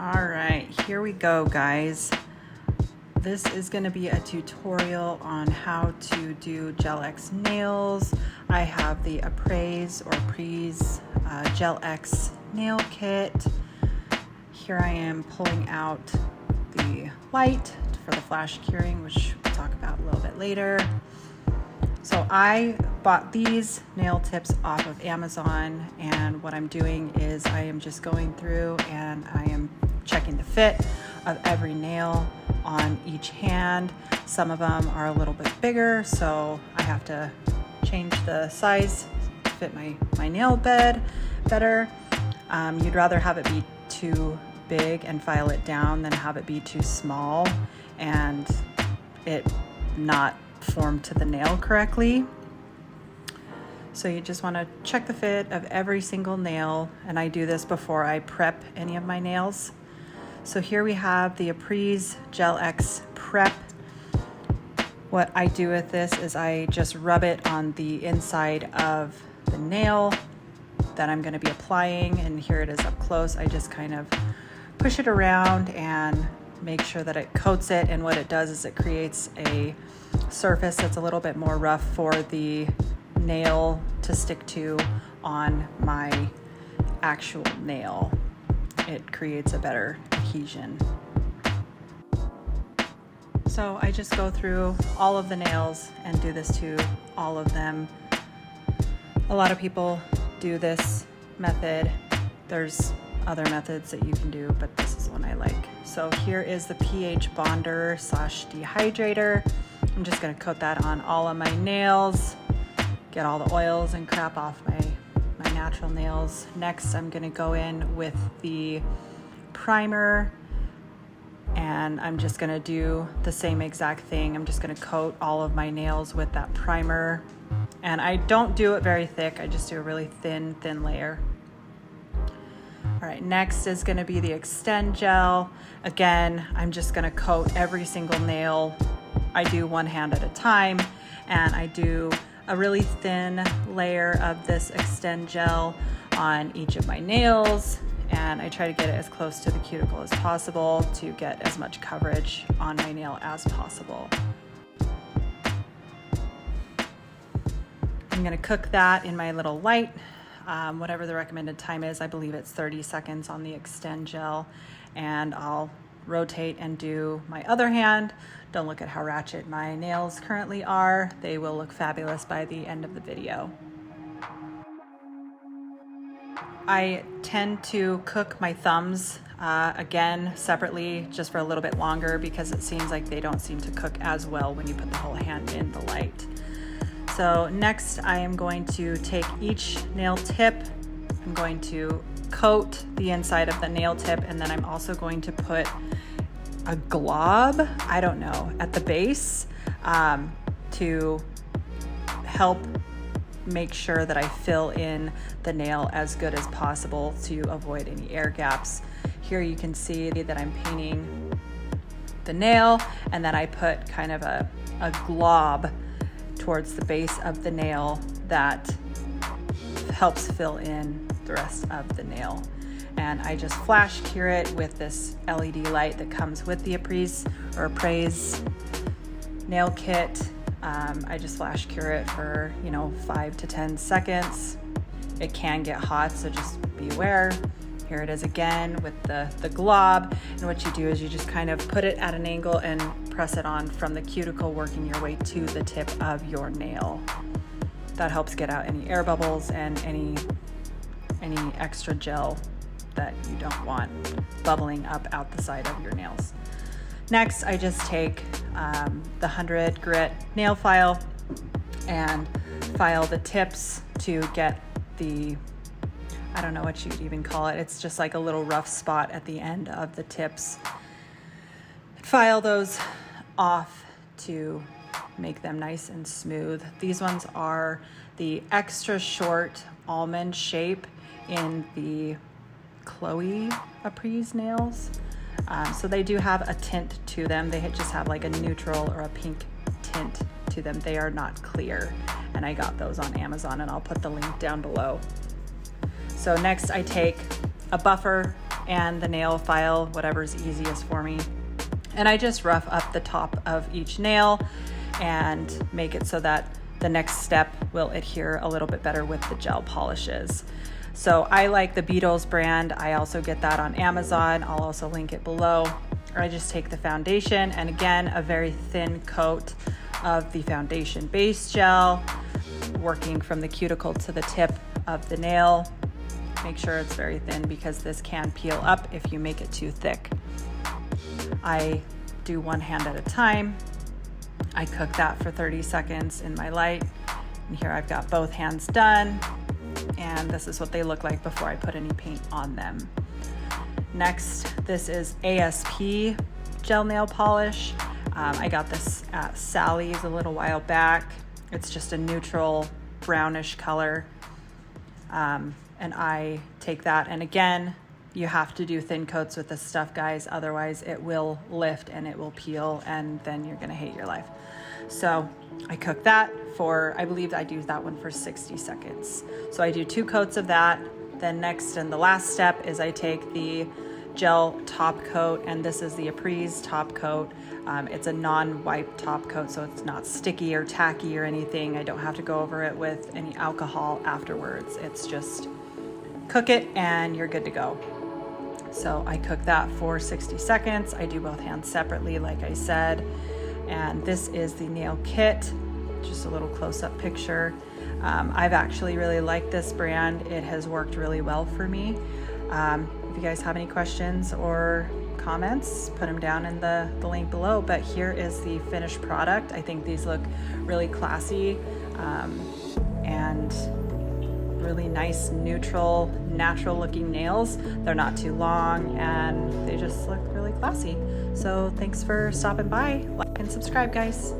All right, here we go, guys. This is going to be a tutorial on how to do Gel-X nails. I have the Apres Gel-X Nail Kit. Here I am pulling out the light for the flash curing, which we'll talk about a little bit later. So I bought these nail tips off of Amazon, and what I'm doing is I am just going through and I am checking the fit of every nail on each hand. Some of them are a little bit bigger, so I have to change the size to fit my nail bed better. You'd rather have it be too big and file it down than have it be too small and it not form to the nail correctly. So you just want to check the fit of every single nail, and I do this before I prep any of my nails. So here we have the Apres Gel-X Prep. What I do with this is I just rub it on the inside of the nail that I'm going to be applying, and here it is up close. I just kind of push it around and make sure that it coats it, and what it does is it creates a surface that's a little bit more rough for the nail to stick to on my actual nail. It creates a better adhesion. So I just go through all of the nails and do this to all of them. A lot of people do this method. There's other methods that you can do, but this is one I like. So here is the pH bonder / dehydrator. I'm just gonna coat that on all of my nails, get all the oils and crap off my natural nails. Next, I'm gonna go in with the primer, and I'm just gonna do the same exact thing. I'm just gonna coat all of my nails with that primer, and I don't do it very thick. I just do a really thin layer. All right, next is gonna be the Extend Gel. Again, I'm just gonna coat every single nail. I do one hand at a time, and I do a really thin layer of this Extend Gel on each of my nails, and I try to get it as close to the cuticle as possible to get as much coverage on my nail as possible. I'm gonna cook that in my little light, whatever the recommended time is. I believe it's 30 seconds on the Extend Gel, and I'll rotate and do my other hand. Don't look at how ratchet my nails currently are. They will look fabulous by the end of the video. I tend to cook my thumbs again separately just for a little bit longer because it seems like they don't seem to cook as well when you put the whole hand in the light. So next I am going to take each nail tip. I'm going to coat the inside of the nail tip, and then I'm also going to put a glob, I don't know, at the base to help make sure that I fill in the nail as good as possible to avoid any air gaps. Here you can see that I'm painting the nail, and then I put kind of a glob towards the base of the nail that helps fill in the rest of the nail. And I just flash cure it with this LED light that comes with the Apres nail kit. I just flash cure it for 5 to 10 seconds. It can get hot, so just beware. Here it is again with the glob, and what you do is you just kind of put it at an angle and press it on from the cuticle, working your way to the tip of your nail. That helps get out any air bubbles and any extra gel that you don't want bubbling up out the side of your nails. Next, I just take the 100 grit nail file and file the tips to get the, I don't know what you'd even call it. It's just like a little rough spot at the end of the tips. File those off to make them nice and smooth. These ones are the extra short almond shape in the Chloe Apres nails. So they do have a tint to them. They just have like a neutral or a pink tint to them. They are not clear, and I got those on Amazon, and I'll put the link down below. So next I take a buffer and the nail file, whatever's easiest for me. And I just rough up the top of each nail and make it so that the next step will adhere a little bit better with the gel polishes. So I like the Beetles brand. I also get that on Amazon. I'll also link it below. Or I just take the foundation, and again, a very thin coat of the foundation base gel, working from the cuticle to the tip of the nail. Make sure it's very thin because this can peel up if you make it too thick. I do one hand at a time. I cook that for 30 seconds in my light. And here I've got both hands done. And this is what they look like before I put any paint on them. Next, this is ASP gel nail polish. I got this at Sally's a little while back. It's just a neutral brownish color. And I take that, and again, you have to do thin coats with this stuff, guys, otherwise it will lift and it will peel, and then you're gonna hate your life. So I cook that for, I believe I do that one for 60 seconds. So I do 2 coats of that. Then next and the last step is I take the gel top coat, and this is the Apres top coat. It's a non-wipe top coat, so it's not sticky or tacky or anything. I don't have to go over it with any alcohol afterwards. It's just cook it and you're good to go. So I cook that for 60 seconds. I do both hands separately, like I said. And this is the nail kit, just a little close-up picture. I've actually really liked this brand. It has worked really well for me. If you guys have any questions or comments, put them down in the link below. But here is the finished product. I think these look really classy and really nice, neutral, natural looking nails. They're not too long and they just look really classy. So thanks for stopping by. Like and subscribe, guys.